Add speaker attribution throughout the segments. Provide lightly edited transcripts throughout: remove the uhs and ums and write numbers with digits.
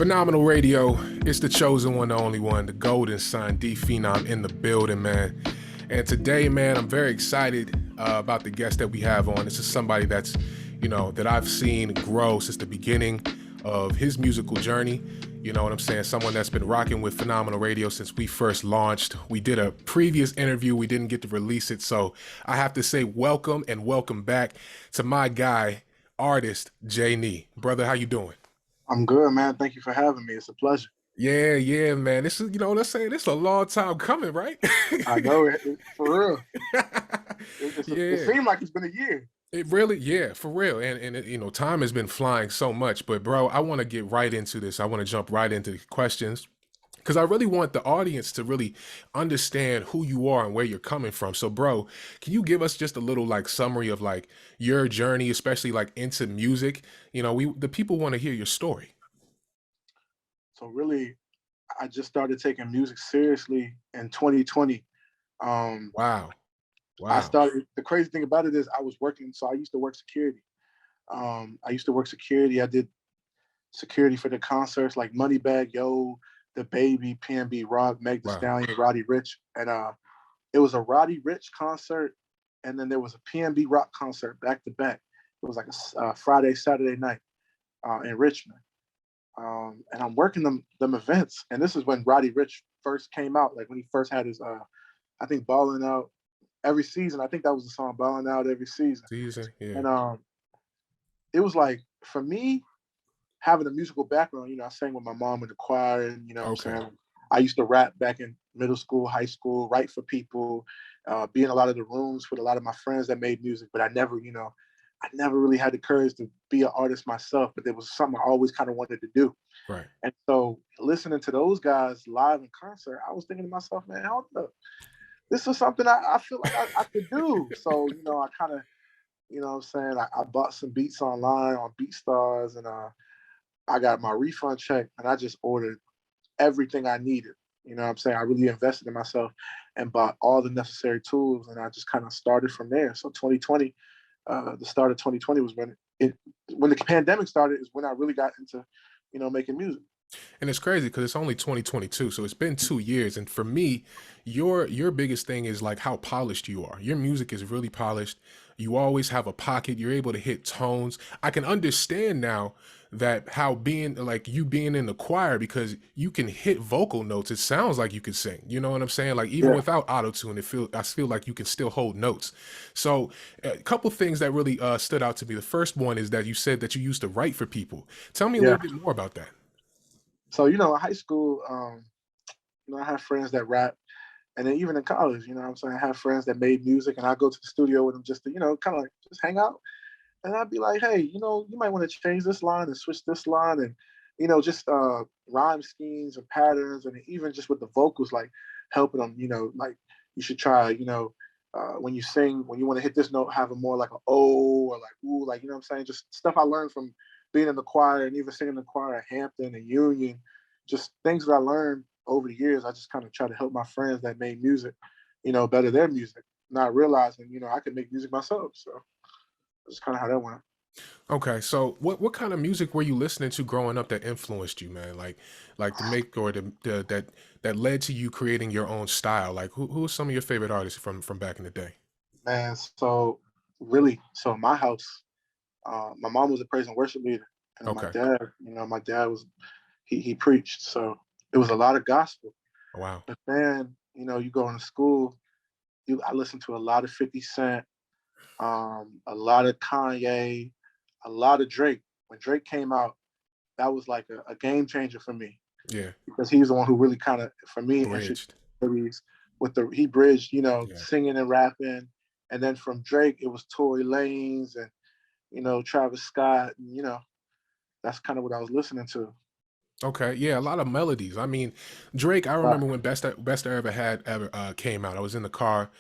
Speaker 1: Phenomenal Radio. It's the chosen one, the only one, the golden son, D Phenom in the building, man. And today, man, I'm very excited about the guest that we have on. This is somebody that's, that I've seen grow since the beginning of his musical journey. You know what I'm saying? Someone that's been rocking with Phenomenal Radio since we first launched. We did a previous interview. We didn't get to release it. So I have to say welcome and welcome back to my guy, artist, JayNii. Brother, how you doing?
Speaker 2: I'm good, man. Thank you for having me. It's a pleasure.
Speaker 1: Yeah, man. This is, let's say this is a long time coming, right?
Speaker 2: I know for real. It
Speaker 1: Yeah.
Speaker 2: seemed like it's been a year.
Speaker 1: It really, yeah, for real. And time has been flying so much. But bro, I want to get right into this. I want to jump right into the questions because I really want the audience to really understand who you are and where you're coming from. So, bro, can you give us just a little summary of your journey, especially into music? The people want to hear your story.
Speaker 2: So really, I just started taking music seriously in 2020.
Speaker 1: Wow.
Speaker 2: The crazy thing about it is I was working. So I used to work security. I did security for the concerts like Moneybag Yo, The Baby, PNB Rock, Meg Thee
Speaker 1: Wow.
Speaker 2: Stallion, Roddy Ricch. And it was a Roddy Ricch concert. And then there was a PNB Rock concert back to back. It was like a Friday, Saturday night in Richmond. And I'm working them events. And this is when Roddy Ricch first came out, like when he first had his, I think, Ballin' Out every season. I think that was the song, Ballin' Out every season.
Speaker 1: Yeah.
Speaker 2: And it was like, for me, having a musical background, I sang with my mom in the choir, and what I'm saying, I used to rap back in middle school, high school, write for people, be in a lot of the rooms with a lot of my friends that made music, but I never really had the courage to be an artist myself, but there was something I always kind of wanted to do.
Speaker 1: Right.
Speaker 2: And so listening to those guys live in concert, I was thinking to myself, man, hold up. This is something I feel like I could do. So, I kind of, what I'm saying, I bought some beats online on BeatStars, and I got my refund check, and I just ordered everything I needed. What I'm saying? I really invested in myself and bought all the necessary tools, and I just kind of started from there. So 2020, the start of 2020 was when the pandemic started, is when I really got into, making music.
Speaker 1: And it's crazy because it's only 2022, so it's been 2 years. And for me, your biggest thing is how polished you are. Your music is really polished. You always have a pocket. You're able to hit tones. I can understand now that how being you being in the choir, because you can hit vocal notes. It sounds like you can sing. You know what I'm saying? Even without auto-tune, I feel like you can still hold notes. So a couple things that really stood out to me. The first one is that you said that you used to write for people. Tell me a little bit more about that.
Speaker 2: So, in high school, I have friends that rap. And then even in college, what I'm saying, I have friends that made music, and I go to the studio with them just to, kind of just hang out. And I'd be like, hey, you might want to change this line and switch this line, and, just rhyme schemes and patterns. And even just with the vocals, helping them, you should try, when you sing, when you want to hit this note, have a more like an O or ooh, what I'm saying? Just stuff I learned from being in the choir and even singing in the choir at Hampton and Union, just things that I learned over the years. I just kind of try to help my friends that made music, better their music, not realizing, I could make music myself. So that's kind of how that went.
Speaker 1: Okay, so what kind of music were you listening to growing up that influenced you, man? To make or that led to you creating your own style. Who are some of your favorite artists from back in the day?
Speaker 2: Man, so really, so in my house, my mom was a praise and worship leader, and my dad was he preached, so it was a lot of gospel.
Speaker 1: Wow.
Speaker 2: But then you go into school, I listened to a lot of 50 Cent, a lot of Kanye, a lot of Drake. When Drake came out, that was like a game changer for me.
Speaker 1: Yeah.
Speaker 2: Because he's the one who really kind of, for me,
Speaker 1: bridged
Speaker 2: he bridged, singing and rapping. And then from Drake, it was Tory Lanez and, Travis Scott, and, that's kind of what I was listening to.
Speaker 1: Okay, yeah, a lot of melodies. I mean, Drake, I remember when Best I Ever Had came out. I was in the car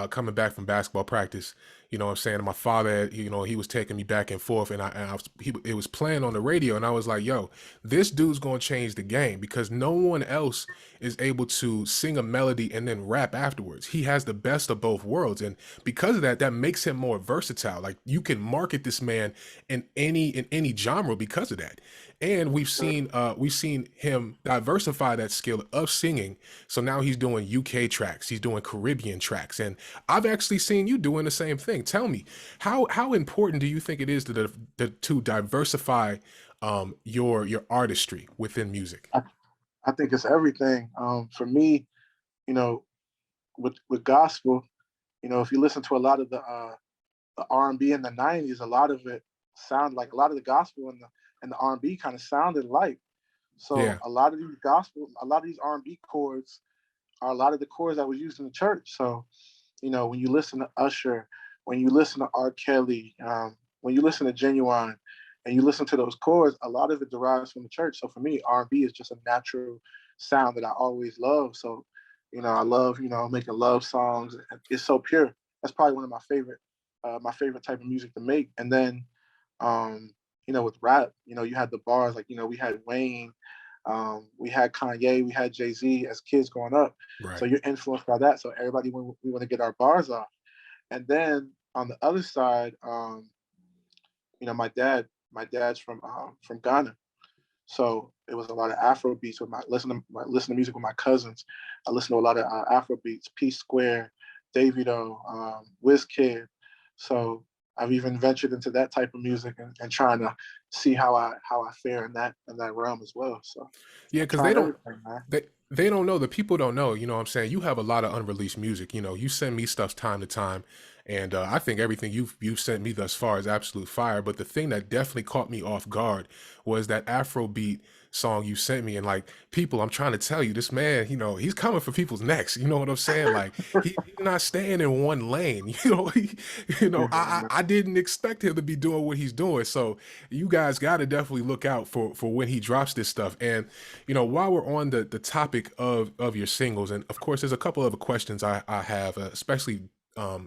Speaker 1: coming back from basketball practice, You know what I'm saying? And my father, he was taking me back and forth, it was playing on the radio, and I was like, "Yo, this dude's gonna change the game because no one else is able to sing a melody and then rap afterwards. He has the best of both worlds, and because of that, that makes him more versatile. Like you can market this man in any genre because of that. And we've seen him diversify that skill of singing. So now he's doing UK tracks, he's doing Caribbean tracks, and I've actually seen you doing the same thing. Tell me, how important do you think it is to diversify your artistry within music?
Speaker 2: I, I think it's everything. For me, you know, with gospel, if you listen to a lot of the R&B in the '90s, a lot of it sound like a lot of the gospel and the R&B kind of sounded like. So
Speaker 1: Yeah,
Speaker 2: a lot of these R&B chords are a lot of the chords that was used in the church. So, when you listen to Usher, when you listen to R. Kelly, when you listen to Genuine, and you listen to those chords, a lot of it derives from the church. So for me, R&B is just a natural sound that I always love. So, I love, making love songs. It's so pure. That's probably one of my favorite type of music to make. And then, with rap, you had the bars, like, we had Wayne, we had Kanye, we had Jay-Z as kids growing up. So
Speaker 1: right.
Speaker 2: you're influenced by that. So everybody, we want to get our bars off. And then on the other side, my dad's from Ghana. So it was a lot of Afro beats with listen to music with my cousins. I listen to a lot of Afro beats, P Square, Davido, Wizkid. So I've even ventured into that type of music and trying to see how I fare in that realm as well. So
Speaker 1: Yeah,
Speaker 2: I'm
Speaker 1: because
Speaker 2: trying everything, man.
Speaker 1: they don't know, the people don't know, you know what I'm saying? You have a lot of unreleased music. You send me stuff time to time, and I think everything you've sent me thus far is absolute fire. But the thing that definitely caught me off guard was that Afrobeat song you sent me, and like people, I'm trying to tell you, this man, he's coming for people's necks. You know what I'm saying? Like he's not staying in one lane. I didn't expect him to be doing what he's doing. So you guys got to definitely look out for when he drops this stuff. And while we're on the topic of your singles, and of course, there's a couple other questions I have, especially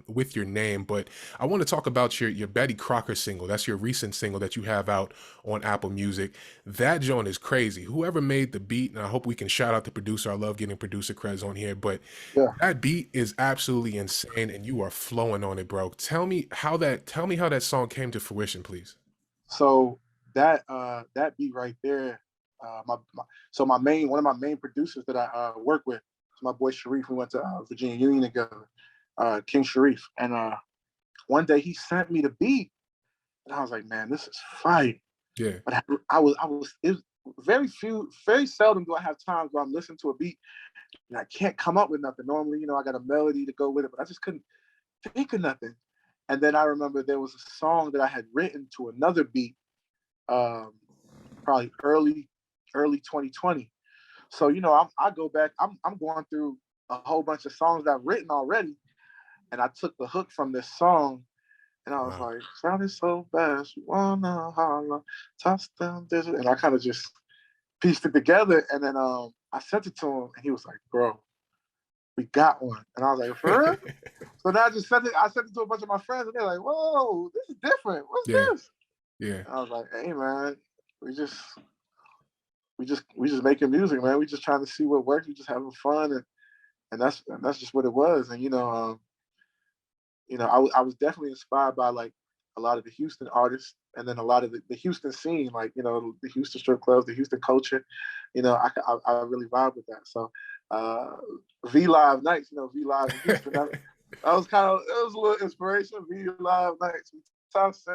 Speaker 1: with your name, but I want to talk about your Betty Crocker single. That's your recent single that you have out on Apple Music. That joint is crazy. Whoever made the beat, and I hope we can shout out the producer. I love getting producer credits on here, but
Speaker 2: Yeah.
Speaker 1: that beat is absolutely insane, and you are flowing on it, bro. Tell me how that song came to fruition, please.
Speaker 2: So that beat right there, my main one of my main producers that I work with is my boy Sharif. We went to Virginia Union together, King Sharif, and one day he sent me the beat, and I was like, man, this is fire.
Speaker 1: Yeah,
Speaker 2: But I was it was very seldom do I have times where I'm listening to a beat and I can't come up with nothing. Normally, I got a melody to go with it, but I just couldn't think of nothing. And then I remember there was a song that I had written to another beat, um, probably early 2020. So I go back. I'm going through a whole bunch of songs that I've written already, and I took the hook from this song, and I was
Speaker 1: wow.
Speaker 2: like, "Sounding so fast, you wanna holler, toss down desert," and I kind of just pieced it together, and then I sent it to him, and he was like, "Bro, we got one," and I was like, "For real?" So then I just sent it. I sent it to a bunch of my friends, and they're like, "Whoa, this is different. What's
Speaker 1: Yeah,
Speaker 2: this?"
Speaker 1: yeah.
Speaker 2: And I was like, "Hey, man, we just we just making music, man. We just trying to see what works. We just having fun, and that's just what it was. And I was definitely inspired by like a lot of the Houston artists, and then a lot of the Houston scene, like the Houston strip clubs, the Houston culture. I really vibe with that. So uh, V Live nights, V Live in Houston. That was it was a little inspiration. V Live nights, we toss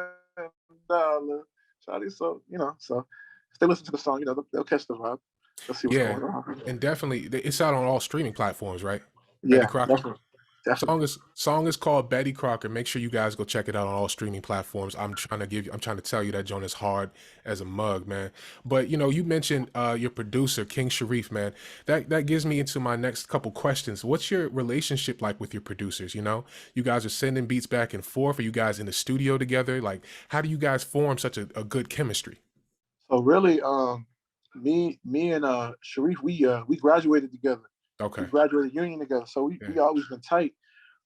Speaker 2: $7. Shawty, so so if they listen to the song, they'll catch the vibe. They'll see what's
Speaker 1: Yeah,
Speaker 2: going on.
Speaker 1: and definitely it's out on all streaming platforms, right? Betty
Speaker 2: Yeah,
Speaker 1: Crocker.
Speaker 2: definitely, definitely.
Speaker 1: Song is called Betty Crocker. Make sure you guys go check it out on all streaming platforms. I'm trying to tell you that joint is hard as a mug, man. But you mentioned your producer, King Sharif, man. That gives me into my next couple questions. What's your relationship like with your producers? You guys are sending beats back and forth. Are you guys in the studio together? Like, how do you guys form such a good chemistry?
Speaker 2: So really, me and Sharif, we graduated together. We
Speaker 1: Okay.
Speaker 2: graduated union together, so
Speaker 1: Yeah.
Speaker 2: we always been tight.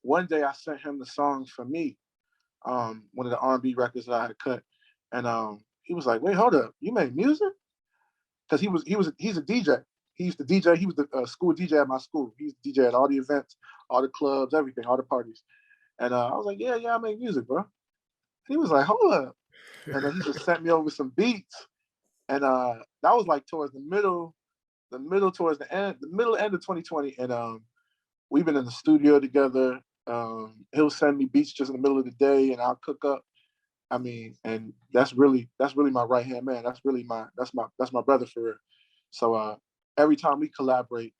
Speaker 2: One day I sent him the songs for me, one of the R&B records that I had cut, and he was like, "Wait, hold up, you make music?" Because he's a DJ. He used to DJ. He was the school DJ at my school. He used to DJ at all the events, all the clubs, everything, all the parties. And I was like, "Yeah, I make music, bro." And he was like, "Hold up," and then he just sent me over some beats, and that was like towards the middle towards the middle end of 2020, and we've been in the studio together. He'll send me beats just in the middle of the day, and I'll cook up. I mean, and that's really my right hand man. That's my brother for real. So every time we collaborate,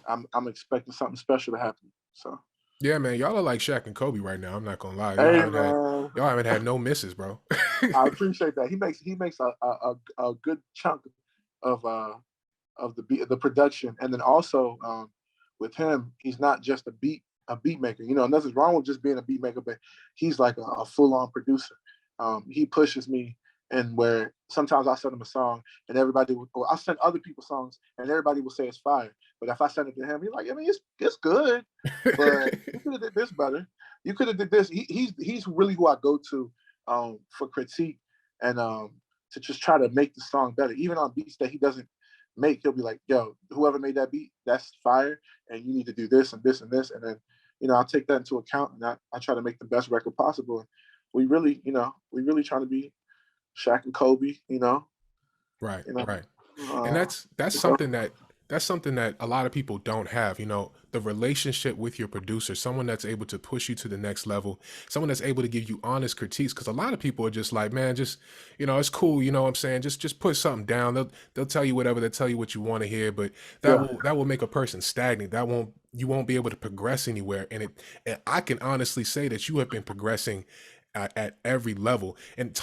Speaker 2: I'm expecting something special to happen. So
Speaker 1: Yeah, man, y'all are like Shaq and Kobe right now. I'm not gonna lie.
Speaker 2: hey man,
Speaker 1: Y'all haven't had no misses, bro.
Speaker 2: I appreciate that. He makes a good chunk of the production, and then also with him, he's not just a beat maker. You know, nothing's wrong with just being a beat maker, but he's like a full on producer. He pushes me, and where sometimes I send him a song, and everybody will, or I send other people songs, and everybody will say it's fire. But if I send it to him, he's like, I mean, it's good, but you could have did this better. You could have did this. He's really who I go to for critique and to just try to make the song better, even on beats that he doesn't make. He'll be like, yo, whoever made that beat, that's fire, and you need to do this and this and this. And then, I'll take that into account, and I try to make the best record possible. And we really trying to be Shaq and Kobe,
Speaker 1: Right,
Speaker 2: you know.
Speaker 1: right. And
Speaker 2: Uh,
Speaker 1: that's something that a lot of people don't have, the relationship with your producer, someone that's able to push you to the next level, someone that's able to give you honest critiques. Because a lot of people are just like, man, just it's cool, you know what I'm saying? Just put something down. They'll tell you whatever, they'll tell you what you want to hear, but
Speaker 2: yeah,
Speaker 1: that will make a person stagnant. You won't be able to progress anywhere. And I can honestly say that you have been progressing at every level. And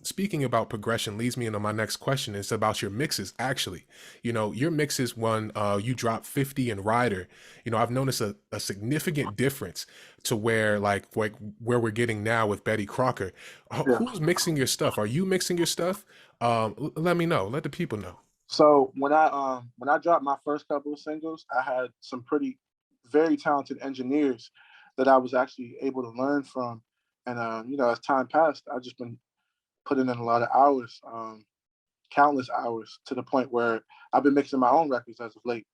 Speaker 1: speaking about progression leads me into my next question. It's about your mixes. Actually, your mixes when you drop 50 and Rider, I've noticed a significant difference to where like where we're getting now with Betty Crocker.
Speaker 2: yeah.
Speaker 1: Who's mixing your stuff? Are you mixing your stuff? Let me know. Let the people know.
Speaker 2: So when I dropped my first couple of singles, I had some pretty very talented engineers that I was actually able to learn from. And as time passed, I've just been putting in a lot of hours, countless hours, to the point where I've been mixing my own records as of late,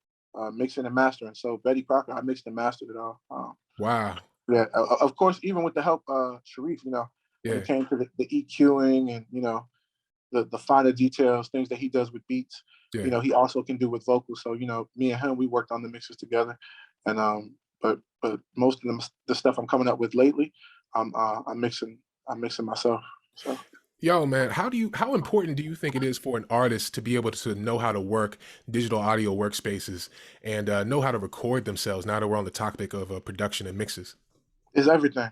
Speaker 2: mixing and mastering. So Betty Crocker, I mixed and mastered it all.
Speaker 1: Wow.
Speaker 2: Yeah, of course, even with the help of Sharif, when it
Speaker 1: Yeah.
Speaker 2: came to the EQing and the finer details, things that he does with beats,
Speaker 1: Yeah.
Speaker 2: he also can do with vocals. So me and him, we worked on the mixes together, and but most of the stuff I'm coming up with lately, I'm mixing myself. So
Speaker 1: Yo, man, how important do you think it is for an artist to be able to know how to work digital audio workspaces and know how to record themselves now that we're on the topic of production and mixes?
Speaker 2: it's everything.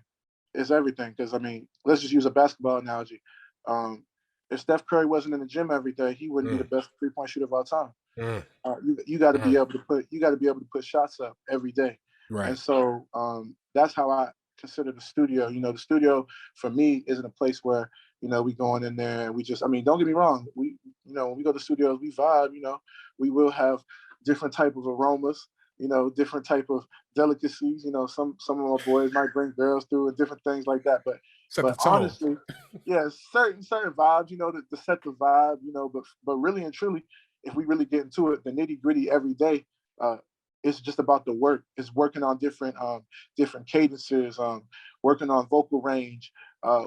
Speaker 2: It's everything, because I mean, let's just use a basketball analogy. Um, if Steph Curry wasn't in the gym every day, he wouldn't be the
Speaker 1: Mm,
Speaker 2: best 3-point shooter of all time.
Speaker 1: mm,
Speaker 2: You got to be
Speaker 1: mm.
Speaker 2: able to put shots up every day, and
Speaker 1: Right.
Speaker 2: so that's how I consider the studio. The studio for me isn't a place where we going in there and we just. I mean, don't get me wrong. We when we go to studios, we vibe. We will have different type of aromas. Different type of delicacies. Some of my boys might bring girls through and different things like that. But
Speaker 1: Set the
Speaker 2: but
Speaker 1: tone.
Speaker 2: honestly, yeah, certain vibes. To set the vibe. But really and truly, if we really get into it, the nitty gritty every day, uh, it's just about the work. It's working on different cadences, working on vocal range,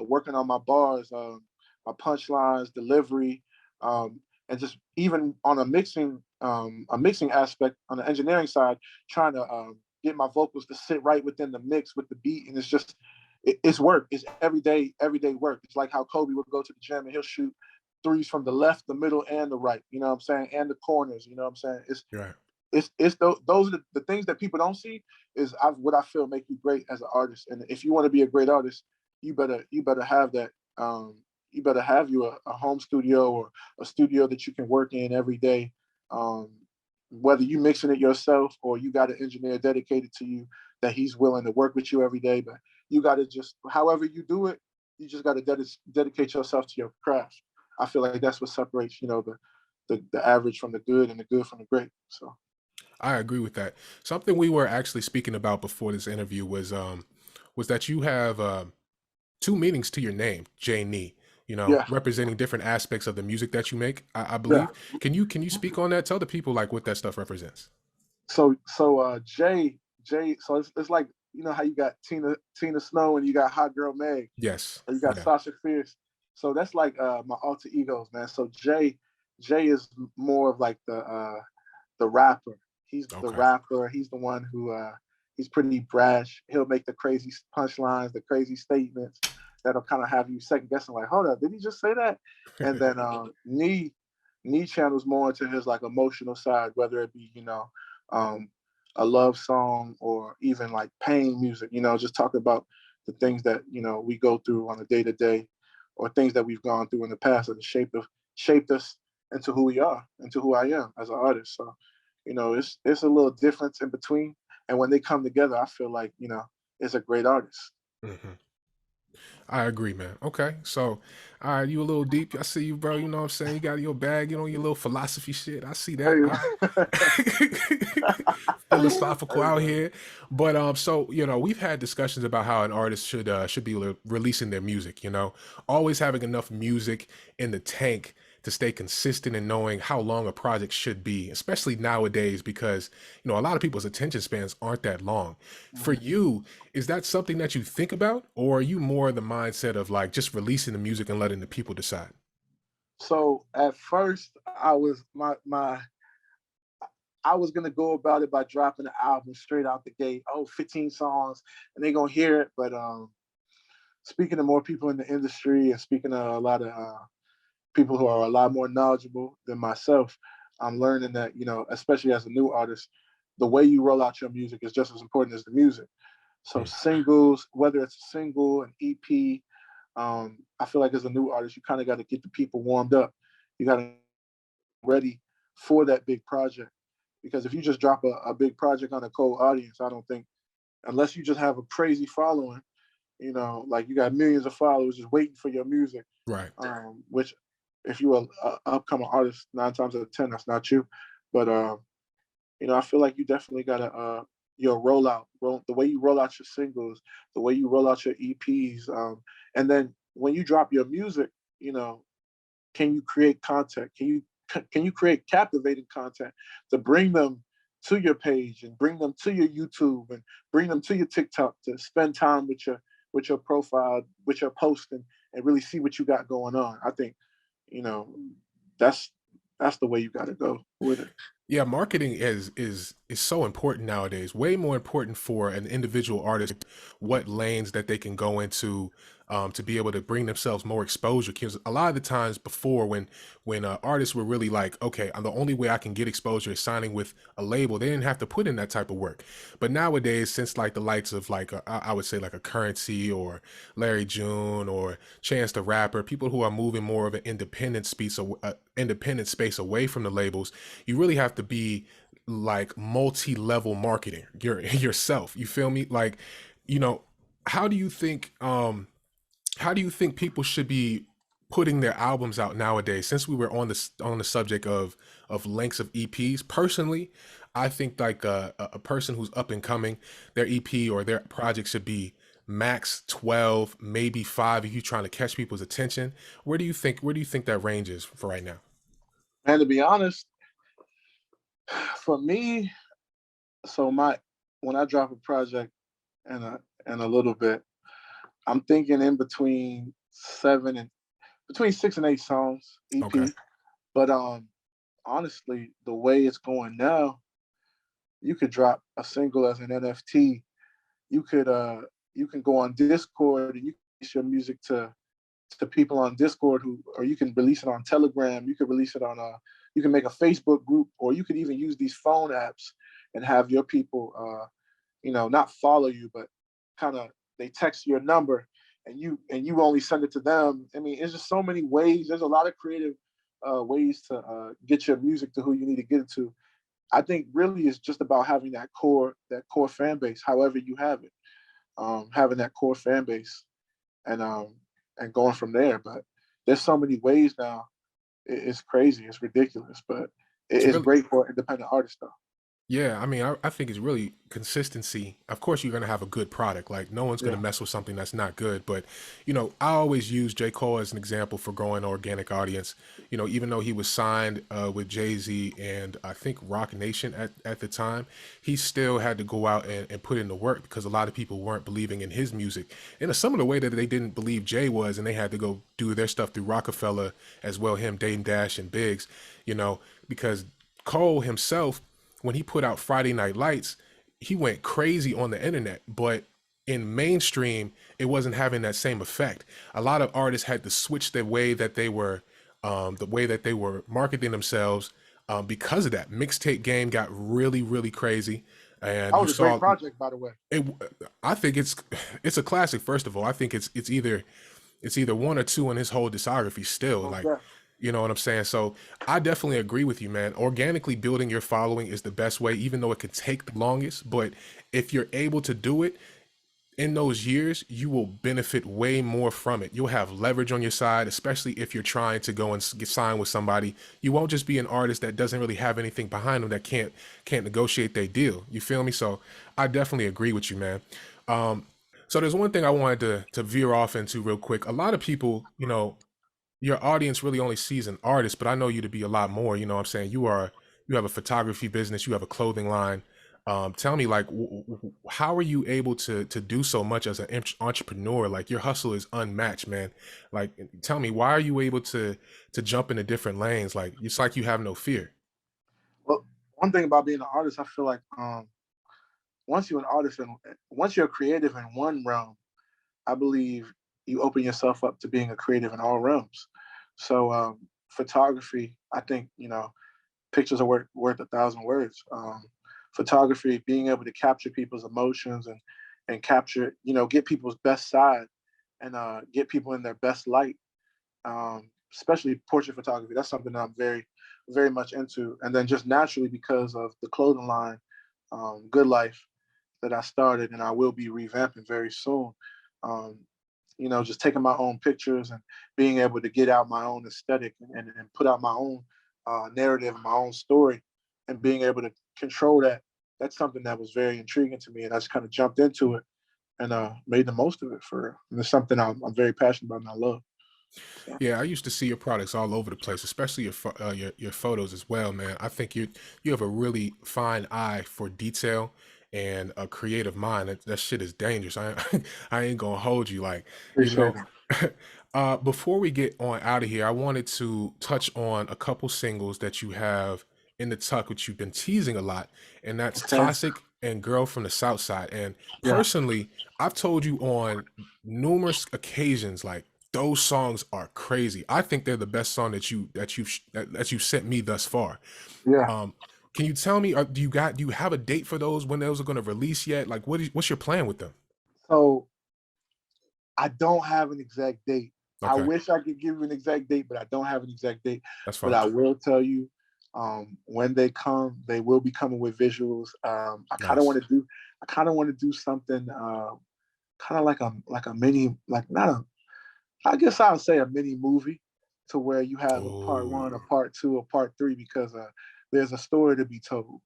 Speaker 2: working on my bars, my punchlines, delivery, and just even on a mixing aspect on the engineering side, trying to get my vocals to sit right within the mix with the beat. And it's just it's work. It's everyday work. It's like how Kobe would go to the gym and he'll shoot threes from the left, the middle, and the right. You know what I'm saying? And the corners. You know what I'm saying?
Speaker 1: Right.
Speaker 2: Those are the things that people don't see is what I feel make you great as an artist. And if you want to be a great artist, you better have that. You better have a home studio or a studio that you can work in every day. Um, Whether you mixing it yourself or you got an engineer dedicated to you that he's willing to work with you every day, but you got to just however you do it, you just got to dedicate yourself to your craft. I feel like that's what separates the average from the good and the good from the great. So.
Speaker 1: I agree with that. Something we were actually speaking about before this interview was that you have two meanings to your name, JayNii. You know,
Speaker 2: Yeah,
Speaker 1: representing different aspects of the music that you make. I
Speaker 2: yeah.
Speaker 1: believe. Can you speak on that? Tell the people like what that stuff represents.
Speaker 2: So so it's like, you know how you got Tina Snow and you got Hot Girl Meg,
Speaker 1: Yes.
Speaker 2: or you got
Speaker 1: Yeah.
Speaker 2: Sasha Fierce. So that's like my alter egos, man. So Jay is more of like the rapper. He's the
Speaker 1: Okay.
Speaker 2: rapper. He's the one who he's pretty brash. He'll make the crazy punchlines, the crazy statements that'll kind of have you second guessing, like, hold up, did he just say that? And then Nee channels more into his like emotional side, whether it be, um, a love song or even like pain music. Just talk about the things that we go through on a day to day, or things that we've gone through in the past that shaped us into who we are, into who I am as an artist. So, it's a little difference in between, and when they come together, I feel like it's a great artist.
Speaker 1: Hmm. I agree, man. Okay, so all right, you a little deep. I see you, bro. You know what I'm saying? You got your bag, your little philosophy shit. I see that. All
Speaker 2: Hey,
Speaker 1: right. Philosophical
Speaker 2: hey,
Speaker 1: out
Speaker 2: man.
Speaker 1: here. But so we've had discussions about how an artist should be releasing their music, always having enough music in the tank to stay consistent and knowing how long a project should be, especially nowadays because a lot of people's attention spans aren't that long. For
Speaker 2: Mhm.
Speaker 1: you, is that something that you think about, or are you more in the mindset of like just releasing the music and letting the people decide?
Speaker 2: So at first, I was gonna go about it by dropping the album straight out the gate. Oh, 15 songs, and they gonna hear it. But speaking to more people in the industry, and speaking to a lot of people who are a lot more knowledgeable than myself, I'm learning that, especially as a new artist, the way you roll out your music is just as important as the music. So
Speaker 1: Hmm.
Speaker 2: singles, whether it's a single, an EP, I feel like as a new artist, you kind of got to get the people warmed up. You got to ready for that big project. Because if you just drop a big project on a cold audience, I don't think, unless you just have a crazy following, like you got millions of followers just waiting for your music,
Speaker 1: Right.
Speaker 2: which if you're an upcoming artist, 9 times out of 10, that's not you. But I feel like you definitely gotta your the way you roll out your singles, the way you roll out your EPs, and then when you drop your music, you know, can you create content? Can you create captivating content to bring them to your page and bring them to your YouTube and bring them to your TikTok to spend time with your profile, with your post, and really see what you got going on. I think, you know, that's that's the way you got to go with it.
Speaker 1: Yeah, marketing is so important nowadays. Way more important for an individual artist, what lanes that they can go into to be able to bring themselves more exposure. Because a lot of the times before, when artists were really like, okay, the only way I can get exposure is signing with a label, they didn't have to put in that type of work. But nowadays, since like the likes of like I would say like a Currency or Larry June or Chance the Rapper, people who are moving more of an independent space away from the labels, you really have to be like multi-level marketing yourself. You feel me? Like, you know, how do you think people should be putting their albums out nowadays? Since we were on the subject of lengths of EPs, personally, I think like a person who's up and coming, their EP or their project should be max 12, maybe 5 if you're trying to catch people's attention. Where do you think that range is for right now?
Speaker 2: And to be honest, for me, so my when I drop a project in a little bit, I'm thinking in between 6 and 8 songs
Speaker 1: Okay.
Speaker 2: EP. But honestly, the way it's going now, you could drop a single as an NFT. You could you can go on Discord and you can release your music to people on Discord, who, or you can release it on Telegram. You could release it on you can make a Facebook group, or you could even use these phone apps and have your people not follow you, but kind of they text your number, and you only send it to them. I mean, it's just so many ways. There's a lot of creative ways to get your music to who you need to get it to. I think really it's just about having that core fan base, however you have it, having that core fan base, and going from there. But there's so many ways now. It's crazy. It's ridiculous, but
Speaker 1: It's
Speaker 2: it's
Speaker 1: really
Speaker 2: great for independent artists, though.
Speaker 1: Yeah, I mean, I think it's really consistency. Of course, you're going to have a good product. Like, no one's going to
Speaker 2: Yeah.
Speaker 1: mess with something that's not good. But, I always use J. Cole as an example for growing an organic audience. Even though he was signed with Jay-Z and I think Rock Nation at the time, he still had to go out and put in the work because a lot of people weren't believing in his music in a similar way that they didn't believe Jay was, and they had to go do their stuff through Rockefeller as well, him, Dame Dash, and Biggs, because Cole himself, when he put out Friday Night Lights, he went crazy on the internet, but in mainstream, it wasn't having that same effect. A lot of artists had to switch the way that they were marketing themselves because of that. Mixtape game got really, really crazy, and
Speaker 2: That
Speaker 1: you
Speaker 2: was a great
Speaker 1: saw
Speaker 2: project, by the way.
Speaker 1: it. I think it's a classic. First of all, I think it's either one or two in his whole discography still.
Speaker 2: Most
Speaker 1: Like,
Speaker 2: definitely.
Speaker 1: you know what I'm saying? So I definitely agree with you, man. Organically building your following is the best way, even though it could take the longest. But if you're able to do it in those years, you will benefit way more from it. You'll have leverage on your side, especially if you're trying to go and get signed with somebody. You won't just be an artist that doesn't really have anything behind them that can't negotiate their deal. You feel me? So I definitely agree with you, man. So there's one thing I wanted to veer off into real quick. A lot of people, your audience really only sees an artist, but I know you to be a lot more. You know what I'm saying? You have a photography business, you have a clothing line. Tell me, like, how are you able to do so much as an entrepreneur? Like, your hustle is unmatched, man. Like, tell me, why are you able to jump into different lanes? Like, it's like you have no fear.
Speaker 2: Well, one thing about being an artist, I feel like once you're an artist and once you're a creative in one realm, I believe you open yourself up to being a creative in all realms. So photography, I think pictures are worth a thousand words. Photography, being able to capture people's emotions and capture, get people's best side and get people in their best light. Especially portrait photography. That's something that I'm very, very much into. And then just naturally because of the clothing line, Good Life, that I started and I will be revamping very soon. Um, just taking my own pictures and being able to get out my own aesthetic and put out my own narrative, my own story, and being able to control that. That's something that was very intriguing to me, and I just kind of jumped into it and made the most of it for real. And it's something I'm very passionate about and I love. So,
Speaker 1: Yeah, I used to see your products all over the place, especially your photos as well, man. I think you have a really fine eye for detail and a creative mind. That shit is dangerous. I ain't gonna hold you, like, you
Speaker 2: appreciate
Speaker 1: know.
Speaker 2: it.
Speaker 1: Before we get on out of here, I wanted to touch on a couple singles that you have in the tuck, which you've been teasing a lot, and that's
Speaker 2: Okay.
Speaker 1: Toxic and Girl from the South Side. And
Speaker 2: Yeah.
Speaker 1: personally, I've told you on numerous occasions, like, those songs are crazy. I think they're the best song that you sent me thus far.
Speaker 2: Yeah.
Speaker 1: Um, can you tell me? Do you have a date for those? When those are going to release yet? Like, what's your plan with them?
Speaker 2: So I don't have an exact date. I
Speaker 1: Okay,
Speaker 2: wish I could give you an exact date, but I don't have an exact date.
Speaker 1: that's
Speaker 2: But
Speaker 1: fine.
Speaker 2: I will tell you, when they come, they will be coming with visuals.
Speaker 1: Nice.
Speaker 2: I kind of want to do something, kind of like a mini, like not a, I guess I would say a mini movie, to where you have a part one, a
Speaker 1: Oh,
Speaker 2: part two, a part three, because there's a story to be told.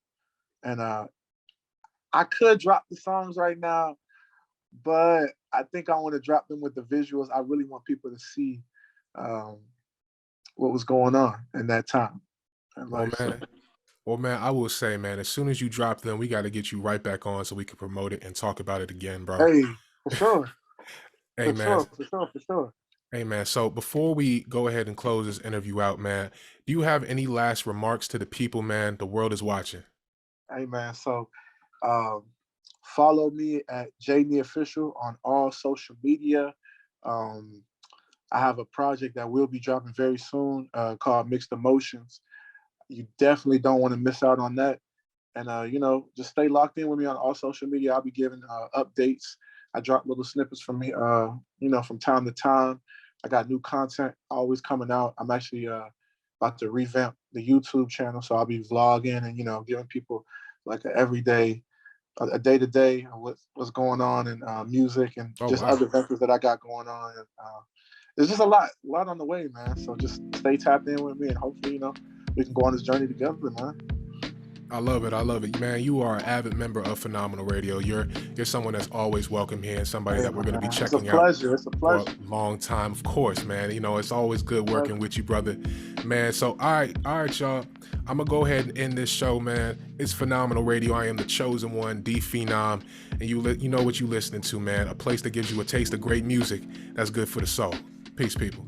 Speaker 2: And I could drop the songs right now, but I think I want to drop them with the visuals. I really want people to see um, what was going on in that time in
Speaker 1: well,
Speaker 2: life. So,
Speaker 1: man. Well, man, I will say, man, as soon as you drop them, we got to get you right back on so we can promote it and talk about it again, bro.
Speaker 2: hey, for sure,
Speaker 1: Hey,
Speaker 2: for
Speaker 1: man.
Speaker 2: sure, for sure, for sure.
Speaker 1: Hey, man. So before we go ahead and close this interview out, man, do you have any last remarks to the people, man? The world is watching.
Speaker 2: Hey, man. So, um, follow me at JayNii Official on all social media. Um, I have a project that will be dropping very soon called Mixed Emotions. You definitely don't want to miss out on that. And just stay locked in with me on all social media. I'll be giving updates. I drop little snippets from me, from time to time. I got new content always coming out. I'm actually about to revamp the YouTube channel, so I'll be vlogging and giving people like a everyday, a day to day of what's going on in music and
Speaker 1: Oh,
Speaker 2: just
Speaker 1: wow.
Speaker 2: other ventures that I got going on. And, there's just a lot on the way, man. So just stay tapped in with me, and hopefully, we can go on this journey together, man.
Speaker 1: I love it. I love it, man. You are an avid member of Phenomenal Radio. You're someone that's always welcome here, and somebody
Speaker 2: Hey,
Speaker 1: that we're going to be
Speaker 2: man, it's a
Speaker 1: checking out
Speaker 2: pleasure. It's a
Speaker 1: for a
Speaker 2: pleasure.
Speaker 1: long time. Of course, man. You know, it's always good
Speaker 2: Pleasure.
Speaker 1: working with you, brother. Man, so all right, y'all. I'm gonna go ahead and end this show, man. It's Phenomenal Radio. I am the chosen one, D Phenom, and you know what you listening to, man. A place that gives you a taste of great music that's good for the soul. Peace, people.